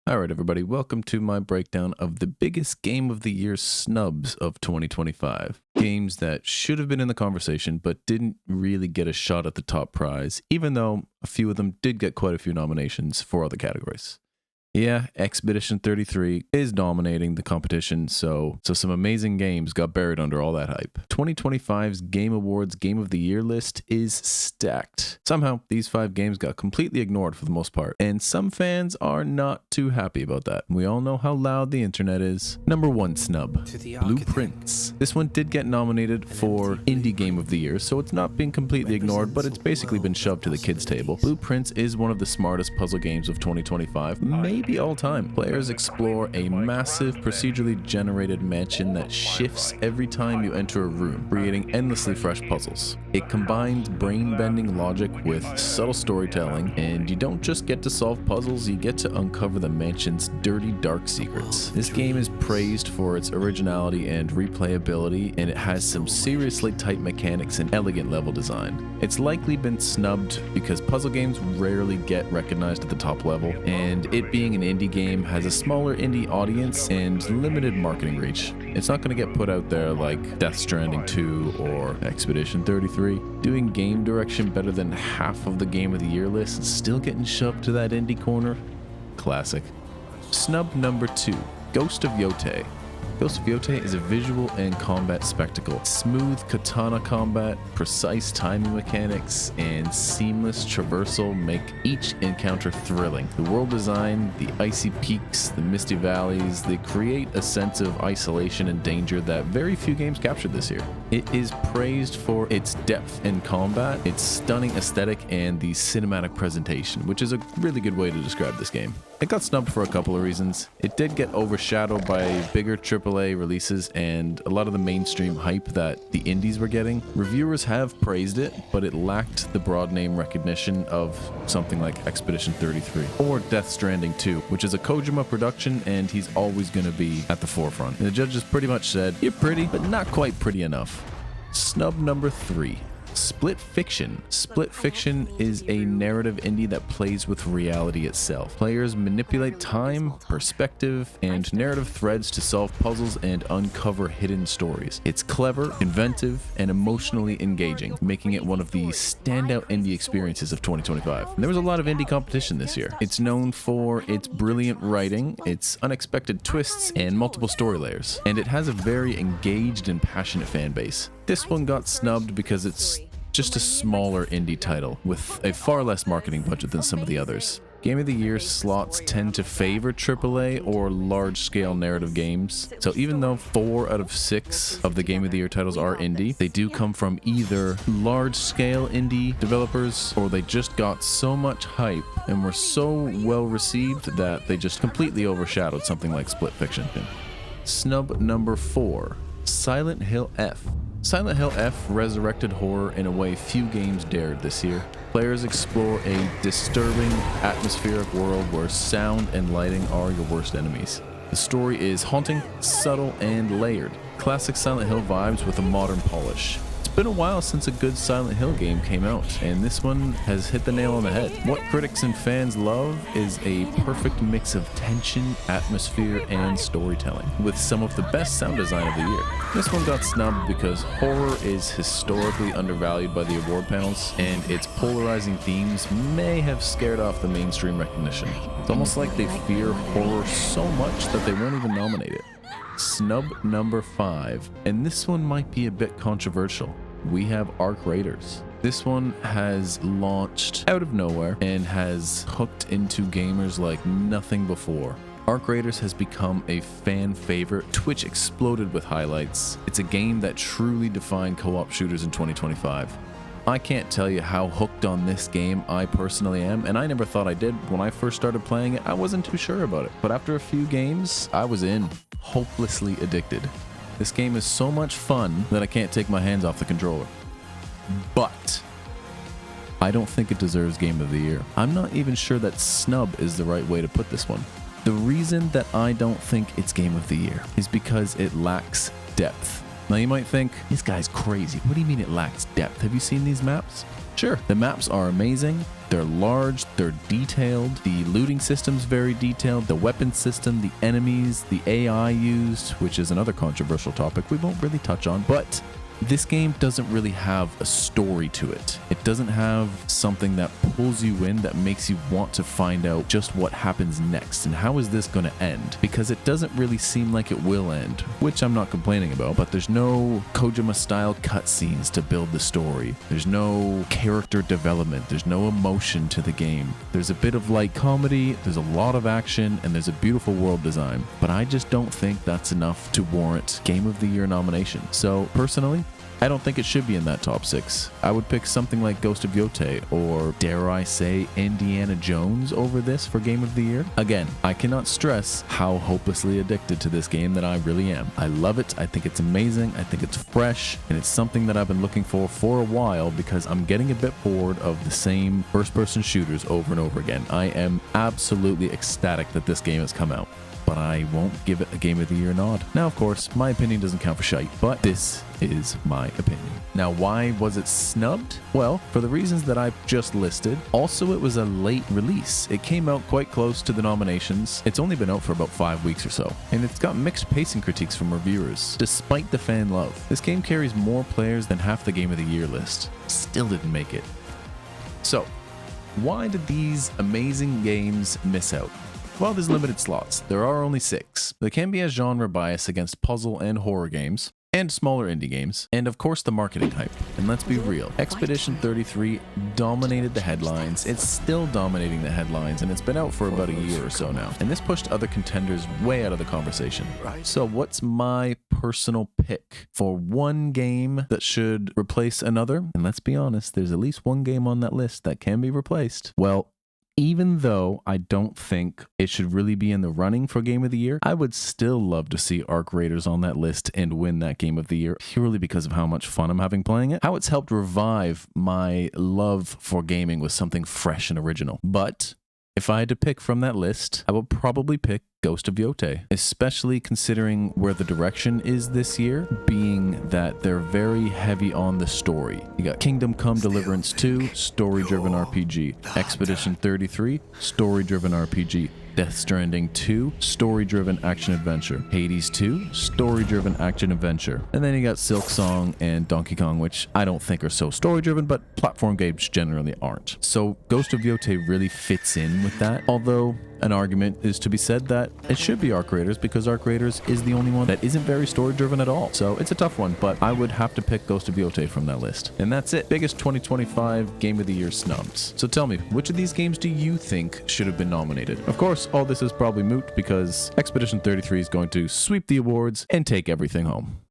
Alright everybody, welcome to my breakdown of the biggest game of the year snubs of 2025. Games that should have been in the conversation but didn't really get a shot at the top prize, even though a few of them did get quite a few nominations for other categories. Yeah, Expedition 33 is dominating the competition, so some amazing games got buried under all that hype. 2025's Game Awards Game of the Year list is stacked. Somehow, these 5 games got completely ignored for the most part, and some fans are not too happy about that. We all know how loud the internet is. Number 1 snub, Blueprints. This one did get nominated for Indie Game of the Year, so it's not being completely ignored, but it's basically been shoved to the kids' table. Blueprints is one of the smartest puzzle games of 2025, maybe all time. Players explore a massive procedurally generated mansion that shifts every time you enter a room, creating endlessly fresh puzzles. It combines brain-bending logic with subtle storytelling, and you don't just get to solve puzzles, you get to uncover the mansion's dirty, dark secrets. This game is praised for its originality and replayability, and it has some seriously tight mechanics and elegant level design. It's likely been snubbed because puzzle games rarely get recognized at the top level, and it being an indie game has a smaller indie audience and limited marketing reach. It's not going to get put out there like Death Stranding 2 or Expedition 33. Doing game direction better than half of the Game of the Year list and still getting shoved to that indie corner? Classic. Snub number 2, Ghost of Yōtei. Ghost of Yōtei is a visual and combat spectacle. Smooth katana combat, precise timing mechanics, and seamless traversal make each encounter thrilling. The world design, the icy peaks, the misty valleys, they create a sense of isolation and danger that very few games captured this year. It is praised for its depth in combat, its stunning aesthetic, and the cinematic presentation, which is a really good way to describe this game. It got snubbed for a couple of reasons. It did get overshadowed by bigger AAA releases and a lot of the mainstream hype that the indies were getting. Reviewers have praised it, but it lacked the broad name recognition of something like Expedition 33 or Death Stranding 2, which is a Kojima production and he's always going to be at the forefront. And the judges pretty much said, "You're pretty, but not quite pretty enough." Snub number 3. Split Fiction. Split Fiction is a narrative indie that plays with reality itself. Players manipulate time, perspective, and narrative threads to solve puzzles and uncover hidden stories. It's clever, inventive, and emotionally engaging, making it one of the standout indie experiences of 2025. And there was a lot of indie competition this year. It's known for its brilliant writing, its unexpected twists, and multiple story layers. And it has a very engaged and passionate fan base. This one got snubbed because it's just a smaller indie title with a far less marketing budget than some of the others. Game of the Year slots tend to favor AAA or large-scale narrative games, so even though 4 out of 6 of the Game of the Year titles are indie, they do come from either large-scale indie developers or they just got so much hype and were so well received that they just completely overshadowed something like Split Fiction. Snub number 4, Silent Hill F. Silent Hill F resurrected horror in a way few games dared this year. Players explore a disturbing, atmospheric world where sound and lighting are your worst enemies. The story is haunting, subtle, and layered. Classic Silent Hill vibes with a modern polish. It's been a while since a good Silent Hill game came out, and this one has hit the nail on the head. What critics and fans love is a perfect mix of tension, atmosphere, and storytelling, with some of the best sound design of the year. This one got snubbed because horror is historically undervalued by the award panels, and its polarizing themes may have scared off the mainstream recognition. It's almost like they fear horror so much that they won't even nominate it. Snub number 5, and this one might be a bit controversial. We have Ark Raiders. This one has launched out of nowhere and has hooked into gamers like nothing before. Ark Raiders has become a fan favorite. Twitch exploded with highlights. It's a game that truly defined co-op shooters in 2025. I can't tell you how hooked on this game I personally am, and I never thought I did. When I first started playing it, I wasn't too sure about it. But after a few games, I was in, hopelessly addicted. This game is so much fun that I can't take my hands off the controller. But I don't think it deserves Game of the Year. I'm not even sure that snub is the right way to put this one. The reason that I don't think it's Game of the Year is because it lacks depth. Now you might think, this guy's crazy. What do you mean it lacks depth? Have you seen these maps? Sure, the maps are amazing, They're large, they're detailed, the looting system's very detailed, the weapon system, the enemies, the AI used, which is another controversial topic we won't really touch on, but this game doesn't really have a story to it. It doesn't have something that pulls you in, that makes you want to find out just what happens next and how is this going to end, because it doesn't really seem like it will end, which I'm not complaining about, but there's no Kojima style cutscenes to build the story. There's no character development. There's no emotion to the game. There's a bit of light comedy, there's a lot of action, and there's a beautiful world design, but I just don't think that's enough to warrant Game of the Year nomination. So personally, I don't think it should be in that top 6. I would pick something like Ghost of Yōtei or, dare I say, Indiana Jones over this for Game of the Year. Again, I cannot stress how hopelessly addicted to this game that I really am. I love it. I think it's amazing. I think it's fresh, and it's something that I've been looking for a while because I'm getting a bit bored of the same first-person shooters over and over again. I am absolutely ecstatic that this game has come out, but I won't give it a Game of the Year nod. Now, of course, my opinion doesn't count for shite, but this is my opinion. Now, why was it snubbed? Well, for the reasons that I've just listed. Also, it was a late release. It came out quite close to the nominations. It's only been out for about 5 weeks or so, and it's got mixed pacing critiques from reviewers, despite the fan love. This game carries more players than half the Game of the Year list. Still didn't make it. So, why did these amazing games miss out? Well, there's limited slots. There are only 6. There can be a genre bias against puzzle and horror games, and smaller indie games, and of course the marketing hype. And let's be real, Expedition 33 dominated the headlines, it's still dominating the headlines, and it's been out for about a year or so now. And this pushed other contenders way out of the conversation. So what's my personal pick for one game that should replace another? And let's be honest, there's at least one game on that list that can be replaced. Well, even though I don't think it should really be in the running for Game of the Year, I would still love to see Ark Raiders on that list and win that Game of the Year, purely because of how much fun I'm having playing it, how it's helped revive my love for gaming with something fresh and original. But if I had to pick from that list, I would probably pick Ghost of Yōtei, especially considering where the direction is this year, being that they're very heavy on the story. You got Kingdom Come Deliverance 2, story-driven RPG. Expedition 33, story-driven RPG. Death Stranding 2, story-driven action-adventure. Hades 2, story-driven action-adventure. And then you got Silksong and Donkey Kong, which I don't think are so story-driven, but platform games generally aren't. So Ghost of Yōtei really fits in with that, although an argument is to be said that it should be Ark Raiders because Ark Raiders is the only one that isn't very story-driven at all. So it's a tough one, but I would have to pick Ghost of Yōtei from that list. And that's it. Biggest 2025 Game of the Year snubs. So tell me, which of these games do you think should have been nominated? Of course, all this is probably moot because Expedition 33 is going to sweep the awards and take everything home.